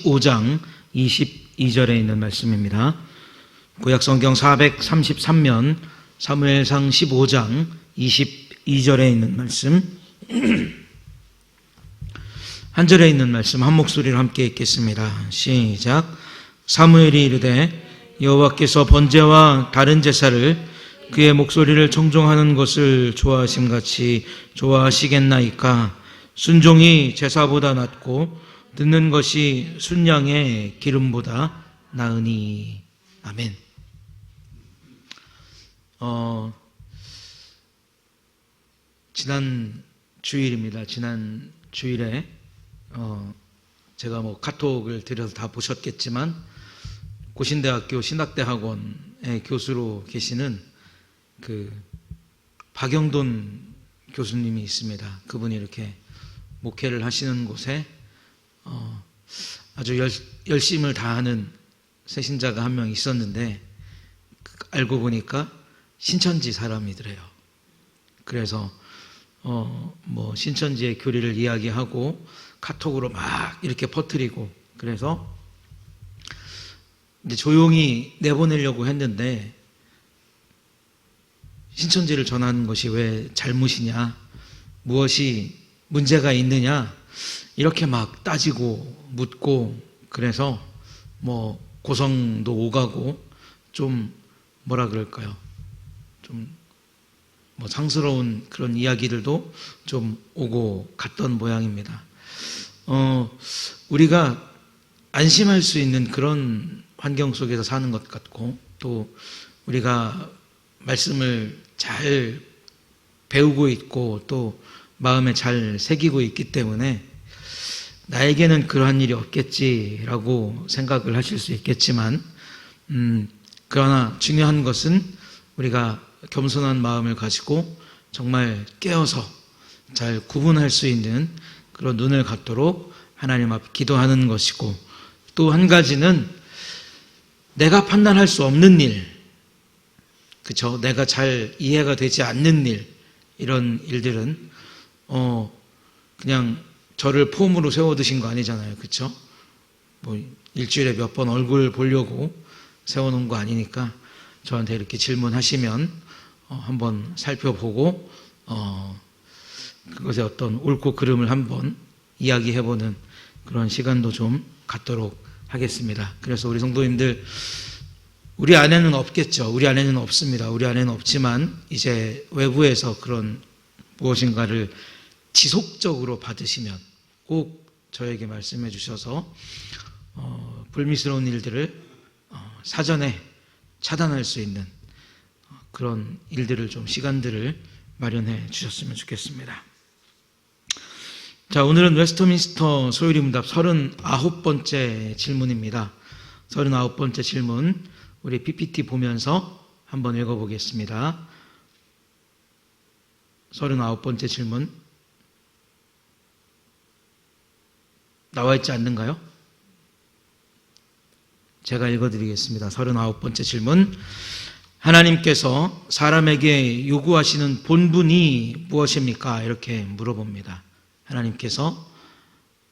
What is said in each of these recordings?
15장 22절에 있는 말씀입니다. 구약성경 433면 사무엘상 15장 22절에 있는 말씀, 한 절에 있는 말씀 한 목소리로 함께 읽겠습니다. 시작. 사무엘이 이르되 여호와께서 번제와 다른 제사를 그의 목소리를 청종하는 것을 좋아하심같이 좋아하시겠나이까. 순종이 제사보다 낫고 듣는 것이 순양의 기름보다 나으니. 아멘. 지난 주일입니다. 지난 주일에 제가 카톡을 드려서 다 보셨겠지만 고신대학교 신학대학원의 교수로 계시는 박영돈 교수님이 있습니다. 그분이 이렇게 목회를 하시는 곳에 아주 열심을 다하는 새신자가 한 명 있었는데 알고 보니까 신천지 사람이더래요. 그래서 신천지의 교리를 이야기하고 카톡으로 막 이렇게 퍼뜨리고, 그래서 이제 조용히 내보내려고 했는데 신천지를 전하는 것이 왜 잘못이냐, 무엇이 문제가 있느냐, 이렇게 막 따지고 묻고, 그래서 고성도 오가고 좀 뭐라 그럴까요? 좀 상스러운 그런 이야기들도 좀 오고 갔던 모양입니다. 우리가 안심할 수 있는 그런 환경 속에서 사는 것 같고, 또 우리가 말씀을 잘 배우고 있고 또 마음에 잘 새기고 있기 때문에 나에게는 그러한 일이 없겠지라고 생각을 하실 수 있겠지만, 그러나 중요한 것은 우리가 겸손한 마음을 가지고 정말 깨어서 잘 구분할 수 있는 그런 눈을 갖도록 하나님 앞에 기도하는 것이고, 또 한 가지는 내가 판단할 수 없는 일, 그렇죠? 내가 잘 이해가 되지 않는 일, 이런 일들은 그냥 저를 폼으로 세워두신 거 아니잖아요, 그렇죠? 일주일에 몇 번 얼굴 보려고 세워놓은 거 아니니까 저한테 이렇게 질문하시면 한번 살펴보고 그것의 어떤 옳고 그름을 한번 이야기해보는 그런 시간도 좀 갖도록 하겠습니다. 그래서 우리 성도님들, 우리 안에는 없겠죠. 우리 안에는 없습니다. 우리 안에는 없지만 이제 외부에서 그런 무엇인가를 지속적으로 받으시면 꼭 저에게 말씀해 주셔서 불미스러운 일들을 사전에 차단할 수 있는 그런 일들을 좀 시간들을 마련해 주셨으면 좋겠습니다. 자, 오늘은 웨스트민스터 소요리문답 39번째 질문입니다. 39번째 질문, 우리 PPT 보면서 한번 읽어보겠습니다. 39번째 질문 나와 있지 않는가요? 제가 읽어드리겠습니다. 39번째 질문. 하나님께서 사람에게 요구하시는 본분이 무엇입니까? 이렇게 물어봅니다. 하나님께서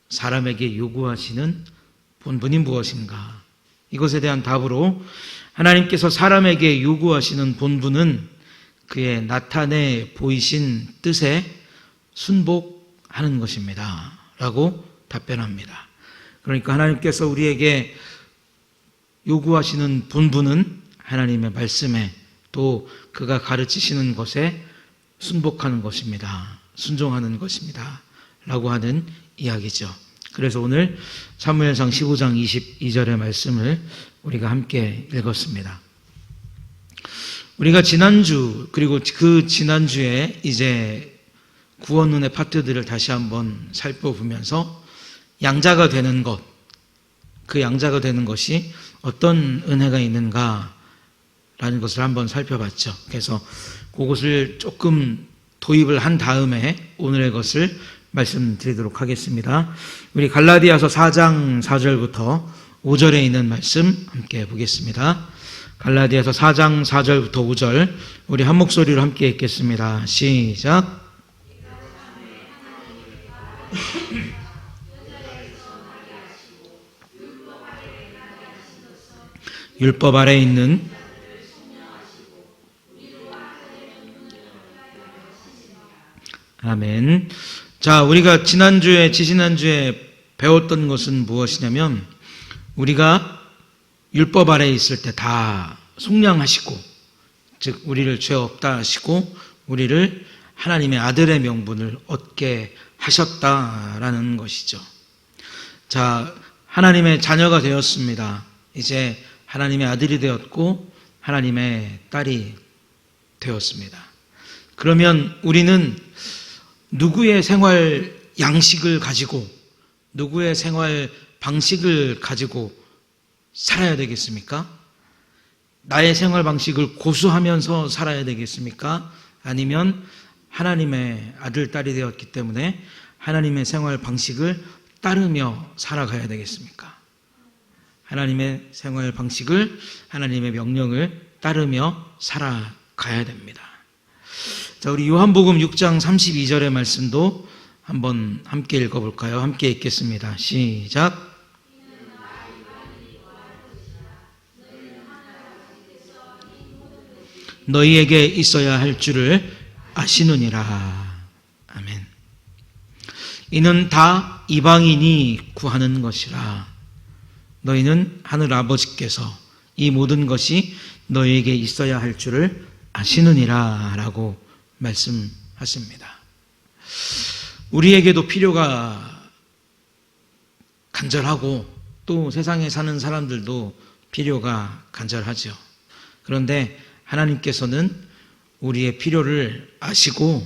사람에게 요구하시는 본분이 무엇인가? 이것에 대한 답으로 하나님께서 사람에게 요구하시는 본분은 그의 나타내 보이신 뜻에 순복하는 것입니다. 라고 답변합니다. 그러니까 하나님께서 우리에게 요구하시는 본분은 하나님의 말씀에, 또 그가 가르치시는 것에 순복하는 것입니다. 순종하는 것입니다. 라고 하는 이야기죠. 그래서 오늘 사무엘상 15장 22절의 말씀을 우리가 함께 읽었습니다. 우리가 지난주, 그리고 그 지난주에 이제 구원론의 파트들을 다시 한번 살펴보면서 양자가 되는 것, 그 양자가 되는 것이 어떤 은혜가 있는가라는 것을 한번 살펴봤죠. 그래서 그것을 조금 도입을 한 다음에 오늘의 것을 말씀드리도록 하겠습니다. 우리 갈라디아서 4장 4절부터 5절에 있는 말씀 함께 보겠습니다. 갈라디아서 4장 4절부터 5절, 우리 한 목소리로 함께 읽겠습니다. 시작. 율법 아래 있는 아멘. 자, 우리가 지지난주에 배웠던 것은 무엇이냐면 우리가 율법 아래 있을 때 다 속량하시고, 즉 우리를 죄 없다 하시고 우리를 하나님의 아들의 명분을 얻게 하셨다라는 것이죠. 자, 하나님의 자녀가 되었습니다. 이제 하나님의 아들이 되었고 하나님의 딸이 되었습니다. 그러면 우리는 누구의 생활 양식을 가지고, 누구의 생활 방식을 가지고 살아야 되겠습니까? 나의 생활 방식을 고수하면서 살아야 되겠습니까? 아니면 하나님의 아들, 딸이 되었기 때문에 하나님의 생활 방식을 따르며 살아가야 되겠습니까? 하나님의 생활 방식을, 하나님의 명령을 따르며 살아가야 됩니다. 자, 우리 요한복음 6장 32절의 말씀도 한번 함께 읽어볼까요? 함께 읽겠습니다. 시작. 너희에게 있어야 할 줄을 아시느니라. 아멘. 이는 다 이방인이 구하는 것이라. 너희는 하늘 아버지께서 이 모든 것이 너희에게 있어야 할 줄을 아시느니라 라고 말씀하십니다. 우리에게도 필요가 간절하고 또 세상에 사는 사람들도 필요가 간절하죠. 그런데 하나님께서는 우리의 필요를 아시고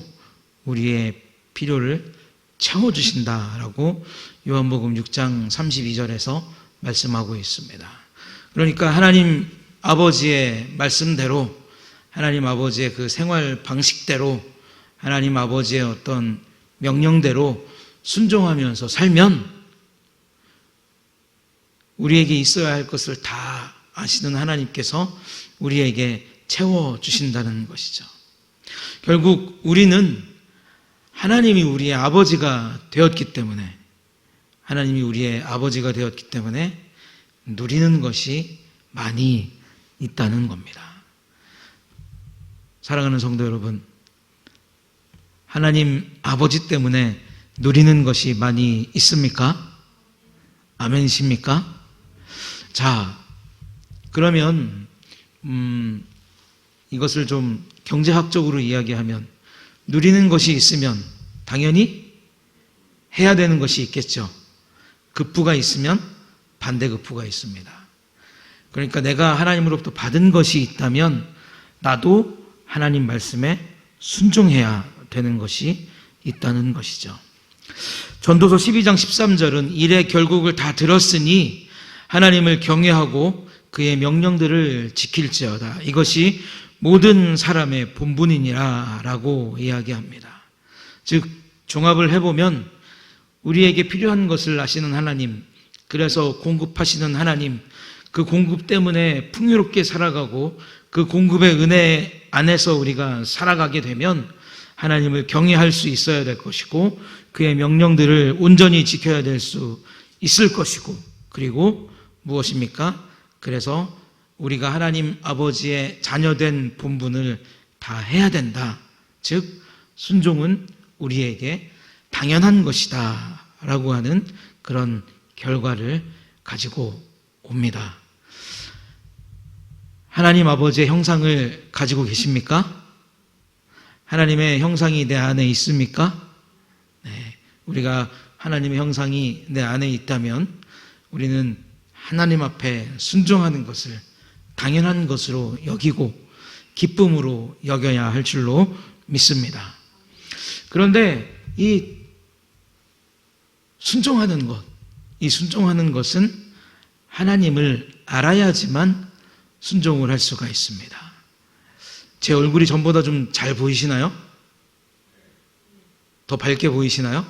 우리의 필요를 채워주신다라고 요한복음 6장 32절에서 말씀하고 있습니다. 그러니까 하나님 아버지의 말씀대로, 하나님 아버지의 그 생활 방식대로, 하나님 아버지의 어떤 명령대로 순종하면서 살면 우리에게 있어야 할 것을 다 아시는 하나님께서 우리에게 채워주신다는 것이죠. 결국 우리는 하나님이 우리의 아버지가 되었기 때문에, 하나님이 우리의 아버지가 되었기 때문에 누리는 것이 많이 있다는 겁니다. 사랑하는 성도 여러분, 하나님 아버지 때문에 누리는 것이 많이 있습니까? 아멘이십니까? 자, 그러면 이것을 좀 경제학적으로 이야기하면 누리는 것이 있으면 당연히 해야 되는 것이 있겠죠. 급부가 있으면 반대급부가 있습니다. 그러니까 내가 하나님으로부터 받은 것이 있다면 나도 하나님 말씀에 순종해야 되는 것이 있다는 것이죠. 전도서 12장 13절은 일의 결국을 다 들었으니 하나님을 경외하고 그의 명령들을 지킬지어다. 이것이 모든 사람의 본분이니라 라고 이야기합니다. 즉 종합을 해보면 우리에게 필요한 것을 아시는 하나님, 그래서 공급하시는 하나님, 그 공급 때문에 풍요롭게 살아가고 그 공급의 은혜 안에서 우리가 살아가게 되면 하나님을 경외할 수 있어야 될 것이고 그의 명령들을 온전히 지켜야 될 수 있을 것이고, 그리고 무엇입니까? 그래서 우리가 하나님 아버지의 자녀된 본분을 다 해야 된다. 즉 순종은 우리에게 당연한 것이다 라고 하는 그런 결과를 가지고 옵니다. 하나님 아버지의 형상을 가지고 계십니까? 하나님의 형상이 내 안에 있습니까? 네, 우리가 하나님의 형상이 내 안에 있다면 우리는 하나님 앞에 순종하는 것을 당연한 것으로 여기고 기쁨으로 여겨야 할 줄로 믿습니다. 그런데 이 순종하는 것, 이 순종하는 것은 하나님을 알아야지만 순종을 할 수가 있습니다. 제 얼굴이 전보다 좀 잘 보이시나요? 더 밝게 보이시나요?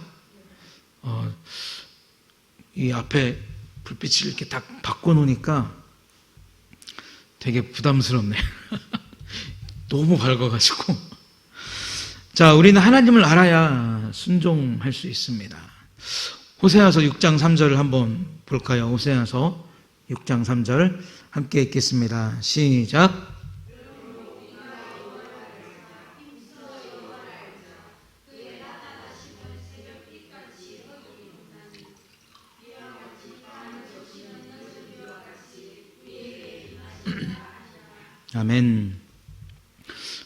이 앞에 불빛을 이렇게 딱 바꿔놓으니까 되게 부담스럽네. 너무 밝아가지고. 자, 우리는 하나님을 알아야 순종할 수 있습니다. 호세아서 6장 3절을 한번 볼까요? 호세아서 6장 3절 함께 읽겠습니다. 시작. 아멘.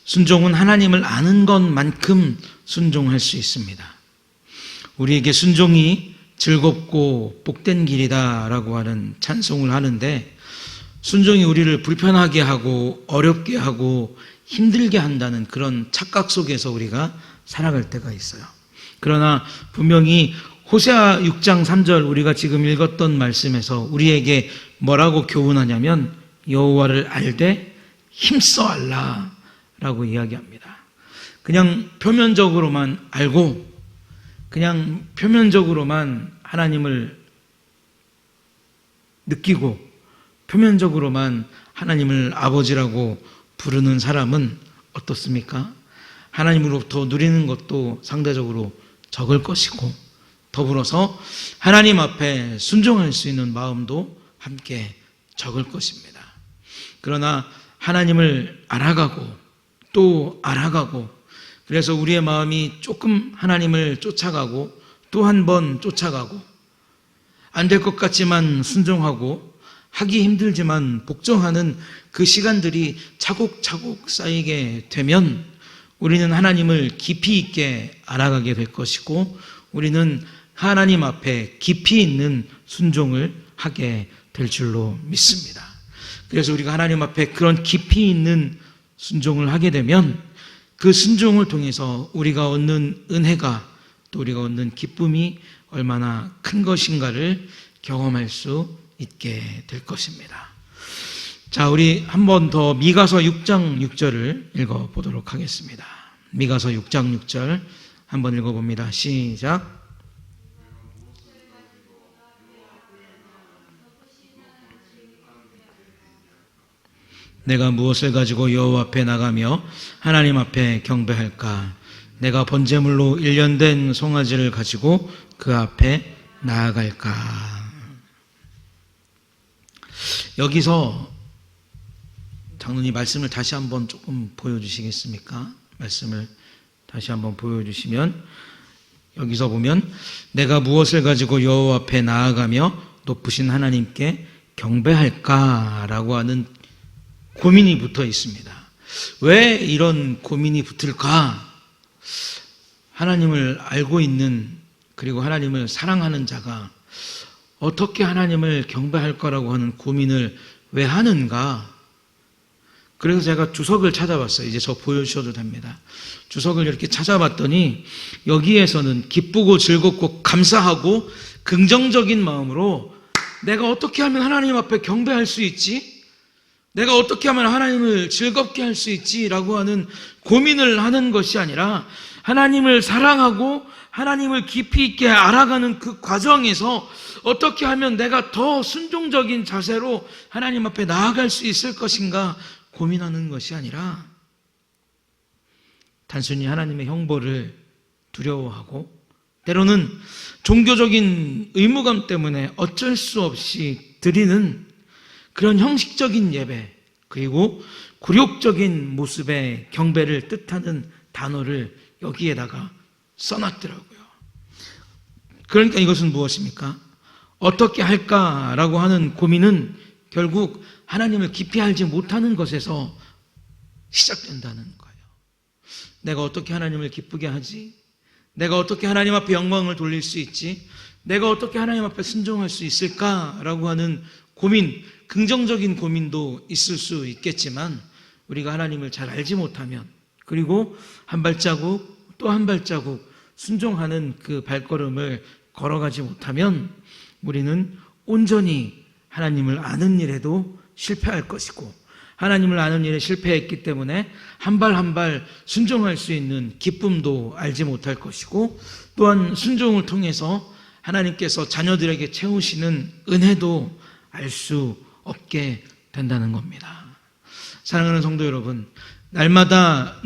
순종은 하나님을 아는 것만큼 순종할 수 있습니다. 우리에게 순종이 즐겁고 복된 길이다라고 하는 찬송을 하는데, 순종이 우리를 불편하게 하고 어렵게 하고 힘들게 한다는 그런 착각 속에서 우리가 살아갈 때가 있어요. 그러나 분명히 호세아 6장 3절 우리가 지금 읽었던 말씀에서 우리에게 뭐라고 교훈하냐면, 여호와를 알되 힘써 알라라고 이야기합니다. 그냥 표면적으로만 알고 그냥 표면적으로만 하나님을 느끼고 표면적으로만 하나님을 아버지라고 부르는 사람은 어떻습니까? 하나님으로부터 누리는 것도 상대적으로 적을 것이고, 더불어서 하나님 앞에 순종할 수 있는 마음도 함께 적을 것입니다. 그러나 하나님을 알아가고 또 알아가고, 그래서 우리의 마음이 조금 하나님을 쫓아가고 또 한 번 쫓아가고, 안 될 것 같지만 순종하고 하기 힘들지만 복종하는 그 시간들이 차곡차곡 쌓이게 되면 우리는 하나님을 깊이 있게 알아가게 될 것이고, 우리는 하나님 앞에 깊이 있는 순종을 하게 될 줄로 믿습니다. 그래서 우리가 하나님 앞에 그런 깊이 있는 순종을 하게 되면 그 순종을 통해서 우리가 얻는 은혜가, 또 우리가 얻는 기쁨이 얼마나 큰 것인가를 경험할 수 있게 될 것입니다. 자, 우리 한 번 더 미가서 6장 6절을 읽어보도록 하겠습니다. 미가서 6장 6절 한번 읽어봅니다. 시작. 내가 무엇을 가지고 여호와 앞에 나가며 하나님 앞에 경배할까? 내가 번제물로 1년 된 송아지를 가지고 그 앞에 나아갈까? 여기서 장로님 말씀을 다시 한번 조금 보여주시겠습니까? 말씀을 다시 한번 보여주시면, 여기서 보면 내가 무엇을 가지고 여호와 앞에 나아가며 높으신 하나님께 경배할까라고 하는 고민이 붙어 있습니다. 왜 이런 고민이 붙을까? 하나님을 알고 있는, 그리고 하나님을 사랑하는 자가 어떻게 하나님을 경배할 거라고 하는 고민을 왜 하는가? 그래서 제가 주석을 찾아봤어요. 이제 저 보여주셔도 됩니다. 주석을 이렇게 찾아봤더니 여기에서는 기쁘고 즐겁고 감사하고 긍정적인 마음으로 내가 어떻게 하면 하나님 앞에 경배할 수 있지? 내가 어떻게 하면 하나님을 즐겁게 할 수 있지라고 하는 고민을 하는 것이 아니라, 하나님을 사랑하고 하나님을 깊이 있게 알아가는 그 과정에서 어떻게 하면 내가 더 순종적인 자세로 하나님 앞에 나아갈 수 있을 것인가 고민하는 것이 아니라, 단순히 하나님의 형벌을 두려워하고 때로는 종교적인 의무감 때문에 어쩔 수 없이 드리는 그런 형식적인 예배, 그리고 굴욕적인 모습의 경배를 뜻하는 단어를 여기에다가 써놨더라고요. 그러니까 이것은 무엇입니까? 어떻게 할까라고 하는 고민은 결국 하나님을 깊이 알지 못하는 것에서 시작된다는 거예요. 내가 어떻게 하나님을 기쁘게 하지? 내가 어떻게 하나님 앞에 영광을 돌릴 수 있지? 내가 어떻게 하나님 앞에 순종할 수 있을까라고 하는 고민, 긍정적인 고민도 있을 수 있겠지만, 우리가 하나님을 잘 알지 못하면, 그리고 한 발자국 또 한 발자국 순종하는 그 발걸음을 걸어가지 못하면 우리는 온전히 하나님을 아는 일에도 실패할 것이고, 하나님을 아는 일에 실패했기 때문에 한 발 한 발 순종할 수 있는 기쁨도 알지 못할 것이고, 또한 순종을 통해서 하나님께서 자녀들에게 채우시는 은혜도 알 수 없게 된다는 겁니다. 사랑하는 성도 여러분, 날마다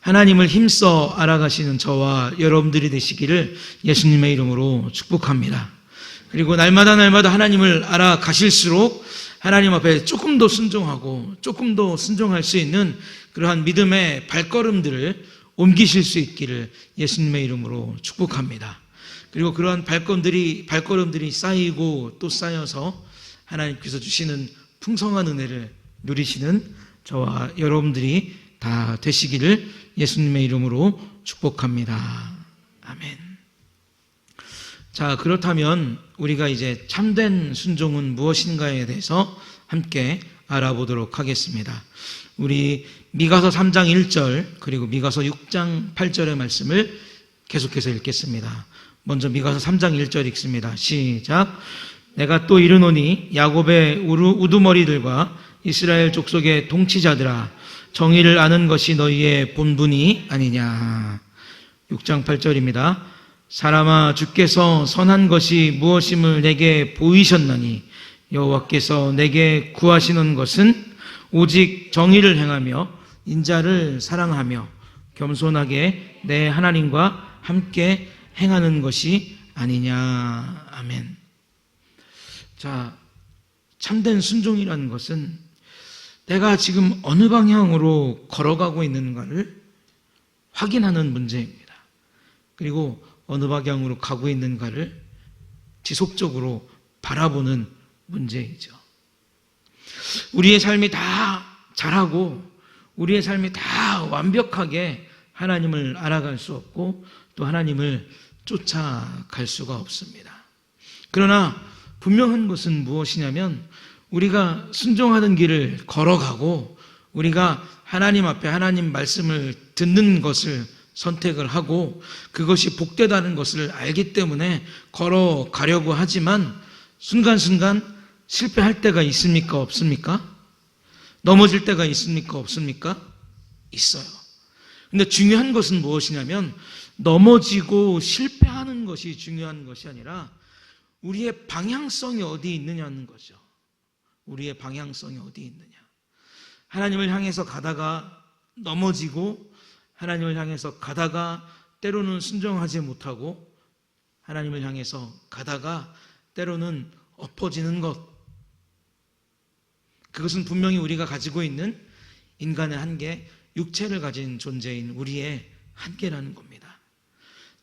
하나님을 힘써 알아가시는 저와 여러분들이 되시기를 예수님의 이름으로 축복합니다. 그리고 날마다 하나님을 알아가실수록 하나님 앞에 조금 더 순종하고 조금 더 순종할 수 있는 그러한 믿음의 발걸음들을 옮기실 수 있기를 예수님의 이름으로 축복합니다. 그리고 그러한 발걸음들이 쌓이고 또 쌓여서 하나님께서 주시는 풍성한 은혜를 누리시는 저와 여러분들이 다 되시기를 예수님의 이름으로 축복합니다. 아멘. 자, 그렇다면 우리가 이제 참된 순종은 무엇인가에 대해서 함께 알아보도록 하겠습니다. 우리 미가서 3장 1절 그리고 미가서 6장 8절의 말씀을 계속해서 읽겠습니다. 먼저 미가서 3장 1절 읽습니다. 시작. 내가 또 이르노니 야곱의 우두머리들과 이스라엘 족속의 통치자들아, 정의를 아는 것이 너희의 본분이 아니냐. 6장 8절입니다. 사람아, 주께서 선한 것이 무엇임을 내게 보이셨나니 여호와께서 내게 구하시는 것은 오직 정의를 행하며 인자를 사랑하며 겸손하게 내 하나님과 함께 행하는 것이 아니냐. 아멘. 자, 참된 순종이라는 것은 내가 지금 어느 방향으로 걸어가고 있는가를 확인하는 문제입니다. 그리고 어느 방향으로 가고 있는가를 지속적으로 바라보는 문제이죠. 우리의 삶이 다 잘하고 우리의 삶이 다 완벽하게 하나님을 알아갈 수 없고 또 하나님을 쫓아갈 수가 없습니다. 그러나 분명한 것은 무엇이냐면 우리가 순종하는 길을 걸어가고 우리가 하나님 앞에 하나님 말씀을 듣는 것을 선택을 하고 그것이 복되다는 것을 알기 때문에 걸어가려고 하지만 순간순간 실패할 때가 있습니까? 없습니까? 넘어질 때가 있습니까? 없습니까? 있어요. 근데 중요한 것은 무엇이냐면 넘어지고 실패하는 것이 중요한 것이 아니라 우리의 방향성이 어디 있느냐는 거죠. 우리의 방향성이 어디 있느냐. 하나님을 향해서 가다가 넘어지고 하나님을 향해서 가다가 때로는 순종하지 못하고 하나님을 향해서 가다가 때로는 엎어지는 것. 그것은 분명히 우리가 가지고 있는 인간의 한계, 육체를 가진 존재인 우리의 한계라는 겁니다.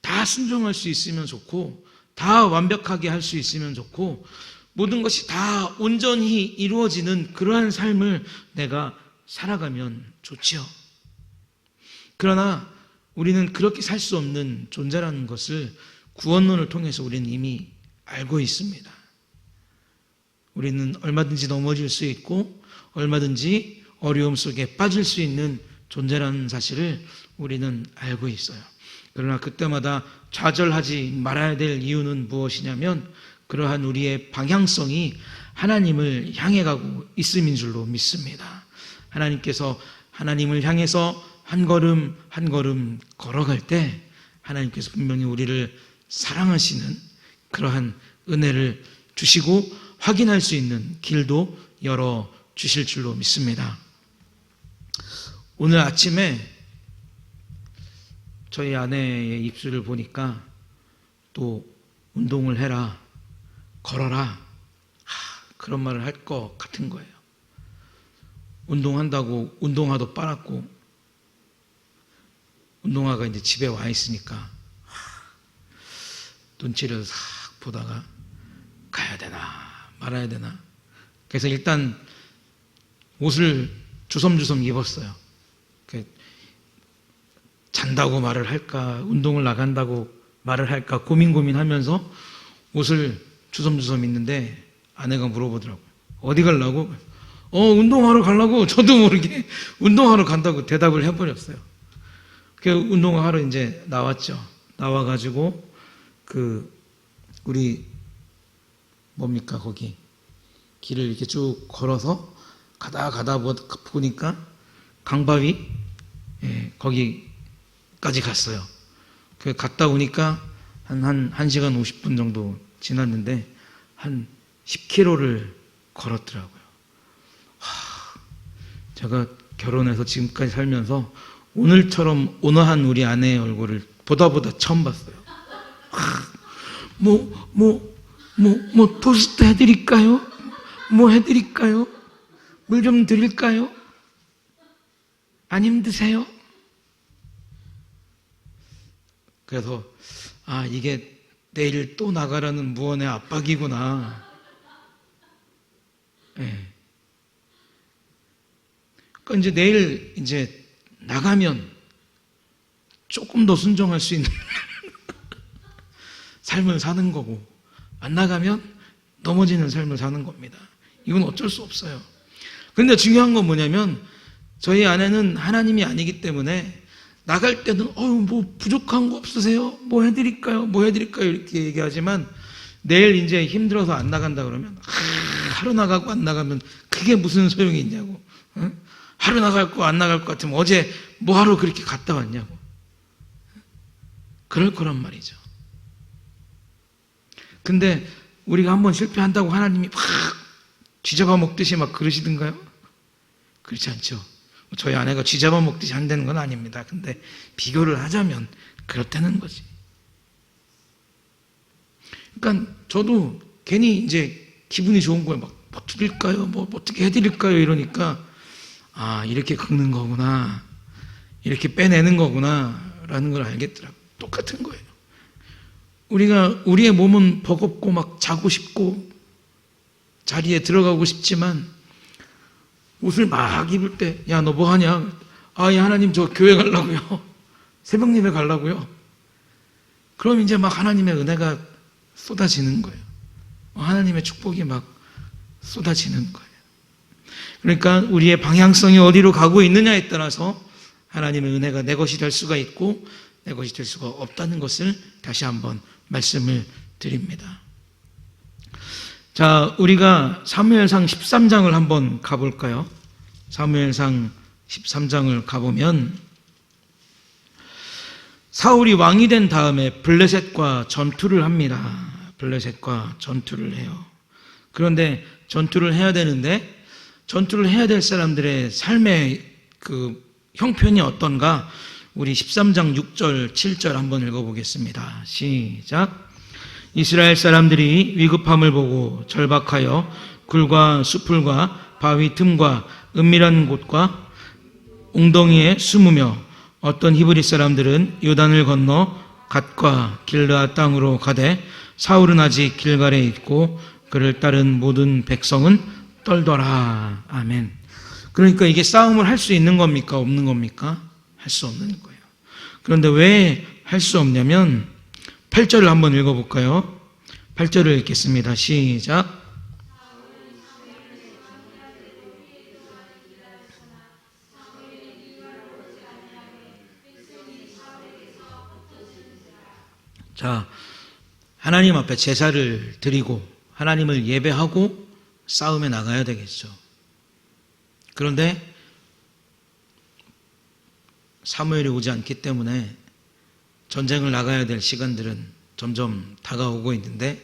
다 순종할 수 있으면 좋고 다 완벽하게 할 수 있으면 좋고 모든 것이 다 온전히 이루어지는 그러한 삶을 내가 살아가면 좋지요. 그러나 우리는 그렇게 살 수 없는 존재라는 것을 구원론을 통해서 우리는 이미 알고 있습니다. 우리는 얼마든지 넘어질 수 있고 얼마든지 어려움 속에 빠질 수 있는 존재라는 사실을 우리는 알고 있어요. 그러나 그때마다 좌절하지 말아야 될 이유는 무엇이냐면 그러한 우리의 방향성이 하나님을 향해 가고 있음인 줄로 믿습니다. 하나님께서 하나님을 향해서 한 걸음 한 걸음 걸어갈 때 하나님께서 분명히 우리를 사랑하시는 그러한 은혜를 주시고 확인할 수 있는 길도 열어 주실 줄로 믿습니다. 오늘 아침에 저희 아내의 입술을 보니까 또 운동을 해라, 걸어라, 그런 말을 할 것 같은 거예요. 운동한다고 운동화도 빨았고 운동화가 이제 집에 와 있으니까 눈치를 싹 보다가 가야 되나 말아야 되나. 그래서 일단 옷을 주섬주섬 입었어요. 잔다고 말을 할까 운동을 나간다고 말을 할까 고민하면서 옷을 주섬주섬 입는데 아내가 물어보더라고요. 어디 가려고? 운동하러 가려고. 저도 모르게 운동하러 간다고 대답을 해버렸어요. 그 운동하러 이제 나왔죠. 나와가지고 우리 뭡니까 거기 길을 이렇게 쭉 걸어서 가다 보니까 강바위 거기까지 갔어요. 그 갔다 오니까 한 1시간 50분 정도 지났는데 한 10km를 걸었더라고요. 제가 결혼해서 지금까지 살면서 오늘처럼 온화한 우리 아내의 얼굴을 보다 처음 봤어요. 토스트 해드릴까요? 뭐 해드릴까요? 물 좀 드릴까요? 안 힘드세요? 그래서 이게 내일 또 나가라는 무언의 압박이구나. 네. 그러니까 이제 내일 이제 나가면 조금 더 순종할 수 있는 삶을 사는 거고, 안 나가면 넘어지는 삶을 사는 겁니다. 이건 어쩔 수 없어요. 그런데 중요한 건 뭐냐면, 저희 아내는 하나님이 아니기 때문에 나갈 때는 뭐 부족한 거 없으세요? 뭐 해드릴까요? 뭐 해드릴까요? 이렇게 얘기하지만, 내일 이제 힘들어서 안 나간다 그러면 하루 나가고 안 나가면 그게 무슨 소용이 있냐고. 하루 나갈 거 안 나갈 것 같으면 어제 뭐 하러 그렇게 갔다 왔냐고. 그럴 거란 말이죠. 근데 우리가 한번 실패한다고 하나님이 막 쥐잡아 먹듯이 막 그러시던가요? 그렇지 않죠. 저희 아내가 쥐잡아 먹듯이 한다는 건 아닙니다. 근데 비교를 하자면 그렇다는 거지. 그러니까 저도 괜히 이제 기분이 좋은 거예요. 뭐 드릴까요? 뭐 어떻게 해드릴까요? 이러니까 이렇게 긁는 거구나, 이렇게 빼내는 거구나 라는 걸 알겠더라고요. 똑같은 거예요. 우리의 몸은 버겁고 막 자고 싶고 자리에 들어가고 싶지만, 옷을 막 입을 때 야 너 뭐 하냐? 야 하나님 저 교회 가려고요. 새벽 예배 가려고요. 그럼 이제 막 하나님의 은혜가 쏟아지는 거예요. 하나님의 축복이 막 쏟아지는 거예요. 그러니까 우리의 방향성이 어디로 가고 있느냐에 따라서 하나님의 은혜가 내 것이 될 수가 있고 내 것이 될 수가 없다는 것을 다시 한번 말씀을 드립니다. 자, 우리가 사무엘상 13장을 한번 가볼까요? 사무엘상 13장을 가보면, 사울이 왕이 된 다음에 블레셋과 전투를 합니다. 블레셋과 전투를 해요. 그런데 전투를 해야 되는데, 전투를 해야 될 사람들의 삶의 그 형편이 어떤가? 우리 13장 6절, 7절 한번 읽어보겠습니다. 시작. 이스라엘 사람들이 위급함을 보고 절박하여 굴과 수풀과 바위 틈과 은밀한 곳과 웅덩이에 숨으며, 어떤 히브리 사람들은 요단을 건너 갓과 길르앗 땅으로 가되 사울은 아직 길갈에 있고 그를 따른 모든 백성은 떨더라. 아멘. 그러니까 이게 싸움을 할 수 있는 겁니까? 없는 겁니까? 할 수 없는 거예요. 그런데 왜 할 수 없냐면 8절을 한번 읽어볼까요? 8절을 읽겠습니다. 시작. 자, 하나님 앞에 제사를 드리고 하나님을 예배하고 싸움에 나가야 되겠죠. 그런데 사무엘이 오지 않기 때문에 전쟁을 나가야 될 시간들은 점점 다가오고 있는데,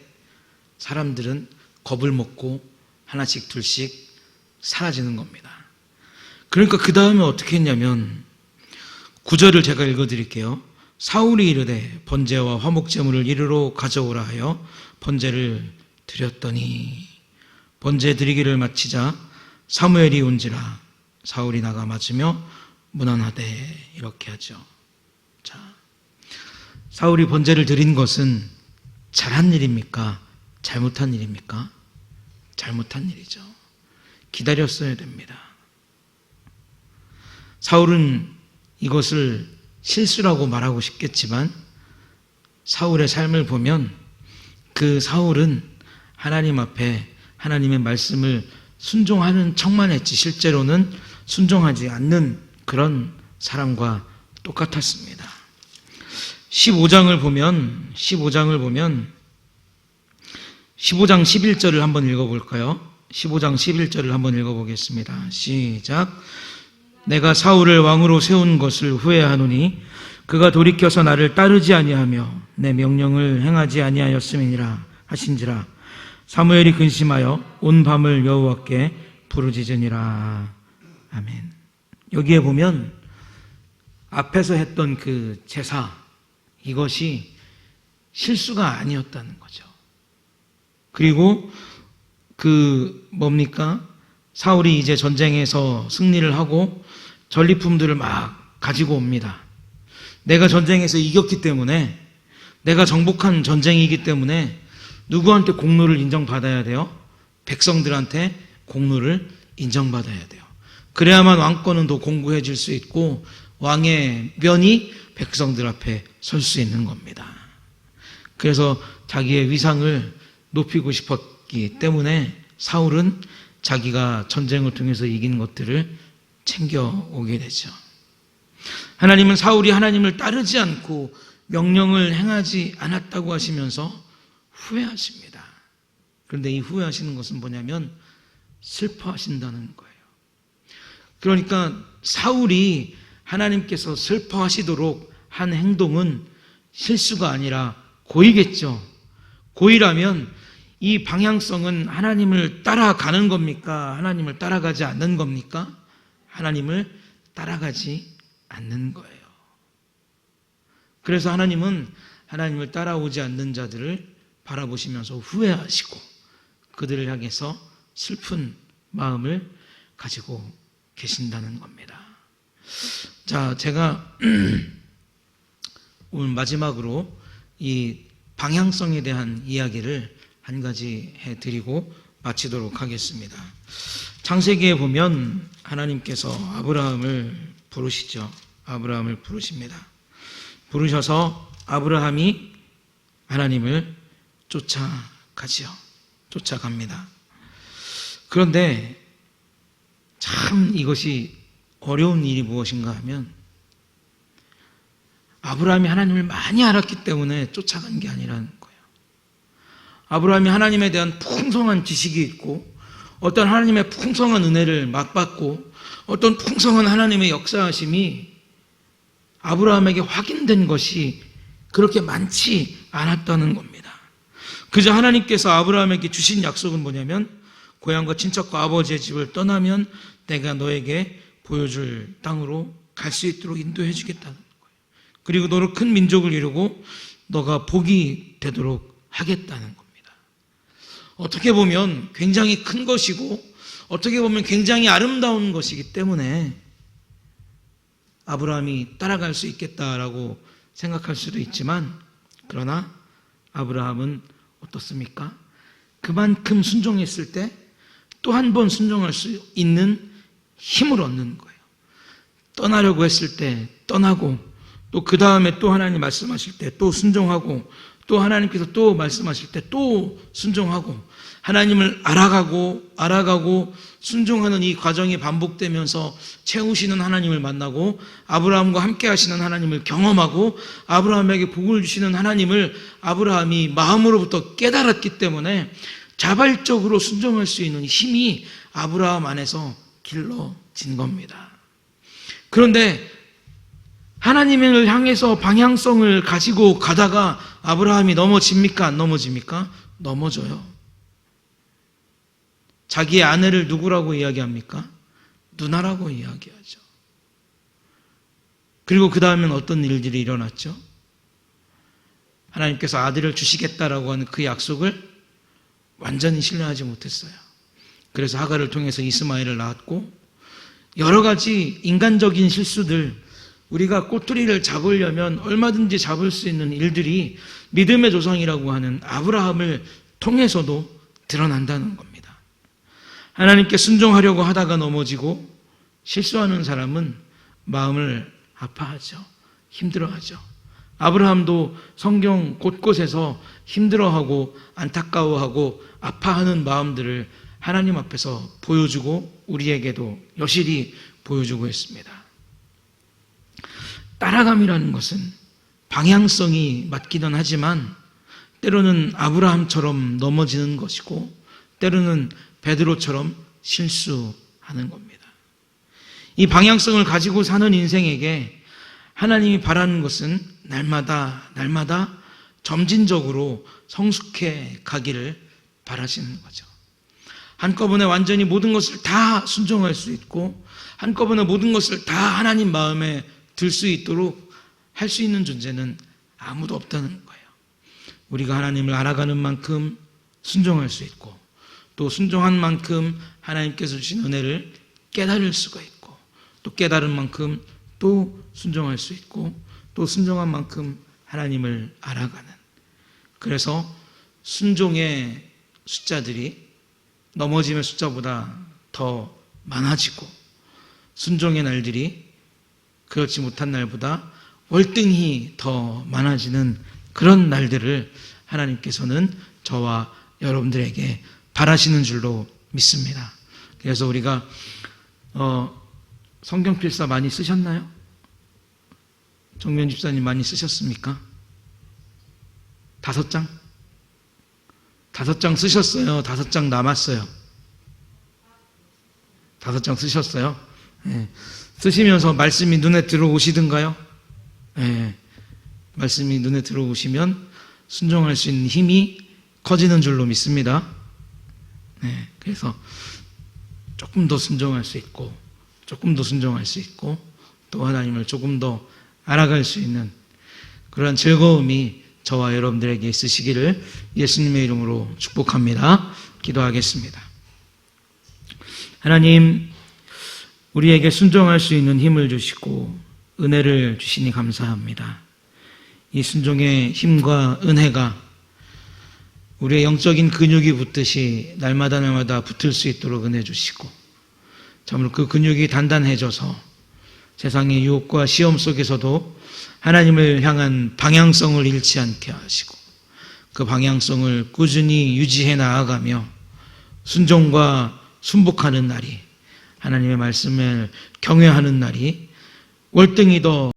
사람들은 겁을 먹고 하나씩 둘씩 사라지는 겁니다. 그러니까 그 다음에 어떻게 했냐면 9절을 제가 읽어드릴게요. 사울이 이르되 번제와 화목제물을 이리로 가져오라 하여 번제를 드렸더니, 번제 드리기를 마치자 사무엘이 온지라 사울이 나가 맞으며 문안하되, 이렇게 하죠. 자, 사울이 번제를 드린 것은 잘한 일입니까? 잘못한 일입니까? 잘못한 일이죠. 기다렸어야 됩니다. 사울은 이것을 실수라고 말하고 싶겠지만, 사울의 삶을 보면 그 사울은 하나님 앞에 하나님의 말씀을 순종하는 척만 했지 실제로는 순종하지 않는 그런 사람과 똑같았습니다. 15장을 보면 15장 11절을 한번 읽어볼까요? 15장 11절을 한번 읽어보겠습니다. 시작. 내가 사울을 왕으로 세운 것을 후회하노니 그가 돌이켜서 나를 따르지 아니하며 내 명령을 행하지 아니하였음이니라 하신지라. 사무엘이 근심하여 온 밤을 여호와께 부르짖으니라. 아멘. 여기에 보면 앞에서 했던 그 제사, 이것이 실수가 아니었다는 거죠. 그리고 사울이 이제 전쟁에서 승리를 하고 전리품들을 막 가지고 옵니다. 내가 전쟁에서 이겼기 때문에, 내가 정복한 전쟁이기 때문에 누구한테 공로를 인정받아야 돼요? 백성들한테 공로를 인정받아야 돼요. 그래야만 왕권은 더 공고해질 수 있고 왕의 면이 백성들 앞에 설 수 있는 겁니다. 그래서 자기의 위상을 높이고 싶었기 때문에 사울은 자기가 전쟁을 통해서 이긴 것들을 챙겨오게 되죠. 하나님은 사울이 하나님을 따르지 않고 명령을 행하지 않았다고 하시면서 후회하십니다. 그런데 이 후회하시는 것은 뭐냐면 슬퍼하신다는 거예요. 그러니까 사울이 하나님께서 슬퍼하시도록 한 행동은 실수가 아니라 고의겠죠. 고의라면 이 방향성은 하나님을 따라가는 겁니까? 하나님을 따라가지 않는 겁니까? 하나님을 따라가지 않는 거예요. 그래서 하나님은 하나님을 따라오지 않는 자들을 바라보시면서 후회하시고 그들을 향해서 슬픈 마음을 가지고 계신다는 겁니다. 자, 제가 오늘 마지막으로 이 방향성에 대한 이야기를 한 가지 해드리고 마치도록 하겠습니다. 창세기에 보면 하나님께서 아브라함을 부르시죠. 아브라함을 부르십니다. 부르셔서 아브라함이 하나님을 쫓아가지요. 쫓아갑니다. 그런데 참 이것이 어려운 일이 무엇인가 하면 아브라함이 하나님을 많이 알았기 때문에 쫓아간 게 아니라는 거예요. 아브라함이 하나님에 대한 풍성한 지식이 있고 어떤 하나님의 풍성한 은혜를 맛봤고 어떤 풍성한 하나님의 역사하심이 아브라함에게 확인된 것이 그렇게 많지 않았다는 겁니다. 그저 하나님께서 아브라함에게 주신 약속은 뭐냐면 고향과 친척과 아버지의 집을 떠나면 내가 너에게 보여줄 땅으로 갈 수 있도록 인도해 주겠다는 거예요. 그리고 너로 큰 민족을 이루고 너가 복이 되도록 하겠다는 겁니다. 어떻게 보면 굉장히 큰 것이고 어떻게 보면 굉장히 아름다운 것이기 때문에 아브라함이 따라갈 수 있겠다라고 생각할 수도 있지만 그러나 아브라함은 어떻습니까? 그만큼 순종했을 때 또 한 번 순종할 수 있는 힘을 얻는 거예요. 떠나려고 했을 때 떠나고 또 그 다음에 또 하나님 말씀하실 때 또 순종하고 또 하나님께서 또 말씀하실 때 또 순종하고 하나님을 알아가고 순종하는 이 과정이 반복되면서 채우시는 하나님을 만나고 아브라함과 함께 하시는 하나님을 경험하고 아브라함에게 복을 주시는 하나님을 아브라함이 마음으로부터 깨달았기 때문에 자발적으로 순종할 수 있는 힘이 아브라함 안에서 길러진 겁니다. 그런데 하나님을 향해서 방향성을 가지고 가다가 아브라함이 넘어집니까? 안 넘어집니까? 넘어져요. 자기의 아내를 누구라고 이야기합니까? 누나라고 이야기하죠. 그리고 그 다음엔 어떤 일들이 일어났죠? 하나님께서 아들을 주시겠다라고 하는 그 약속을 완전히 신뢰하지 못했어요. 그래서 하갈을 통해서 이스마엘을 낳았고 여러 가지 인간적인 실수들, 우리가 꼬투리를 잡으려면 얼마든지 잡을 수 있는 일들이 믿음의 조상이라고 하는 아브라함을 통해서도 드러난다는 겁니다. 하나님께 순종하려고 하다가 넘어지고 실수하는 사람은 마음을 아파하죠. 힘들어하죠. 아브라함도 성경 곳곳에서 힘들어하고 안타까워하고 아파하는 마음들을 하나님 앞에서 보여주고 우리에게도 여실히 보여주고 있습니다. 따라감이라는 것은 방향성이 맞기는 하지만 때로는 아브라함처럼 넘어지는 것이고 때로는 베드로처럼 실수하는 겁니다. 이 방향성을 가지고 사는 인생에게 하나님이 바라는 것은 날마다 점진적으로 성숙해 가기를 바라시는 거죠. 한꺼번에 완전히 모든 것을 다 순종할 수 있고 한꺼번에 모든 것을 다 하나님 마음에 들 수 있도록 할 수 있는 존재는 아무도 없다는 거예요. 우리가 하나님을 알아가는 만큼 순종할 수 있고, 또 순종한 만큼 하나님께서 주신 은혜를 깨달을 수가 있고, 또 깨달은 만큼 또 순종할 수 있고, 또 순종한 만큼 하나님을 알아가는, 그래서 순종의 숫자들이 넘어짐의 숫자보다 더 많아지고, 순종의 날들이 그렇지 못한 날보다 월등히 더 많아지는 그런 날들을 하나님께서는 저와 여러분들에게 바라시는 줄로 믿습니다. 그래서 우리가 성경 필사 많이 쓰셨나요? 정면 집사님 많이 쓰셨습니까? 5장? 5장 쓰셨어요? 5장 남았어요? 5장 쓰셨어요? 네. 쓰시면서 말씀이 눈에 들어오시던가요? 네. 말씀이 눈에 들어오시면 순종할 수 있는 힘이 커지는 줄로 믿습니다. 네. 그래서 조금 더 순종할 수 있고, 조금 더 순종할 수 있고, 또 하나님을 조금 더 알아갈 수 있는 그런 즐거움이 저와 여러분들에게 있으시기를 예수님의 이름으로 축복합니다. 기도하겠습니다. 하나님, 우리에게 순종할 수 있는 힘을 주시고 은혜를 주시니 감사합니다. 이 순종의 힘과 은혜가 우리의 영적인 근육이 붙듯이 날마다 붙을 수 있도록 은혜 주시고, 참으로 그 근육이 단단해져서 세상의 유혹과 시험 속에서도 하나님을 향한 방향성을 잃지 않게 하시고, 그 방향성을 꾸준히 유지해 나아가며 순종과 순복하는 날이, 하나님의 말씀을 경외하는 날이 월등히 더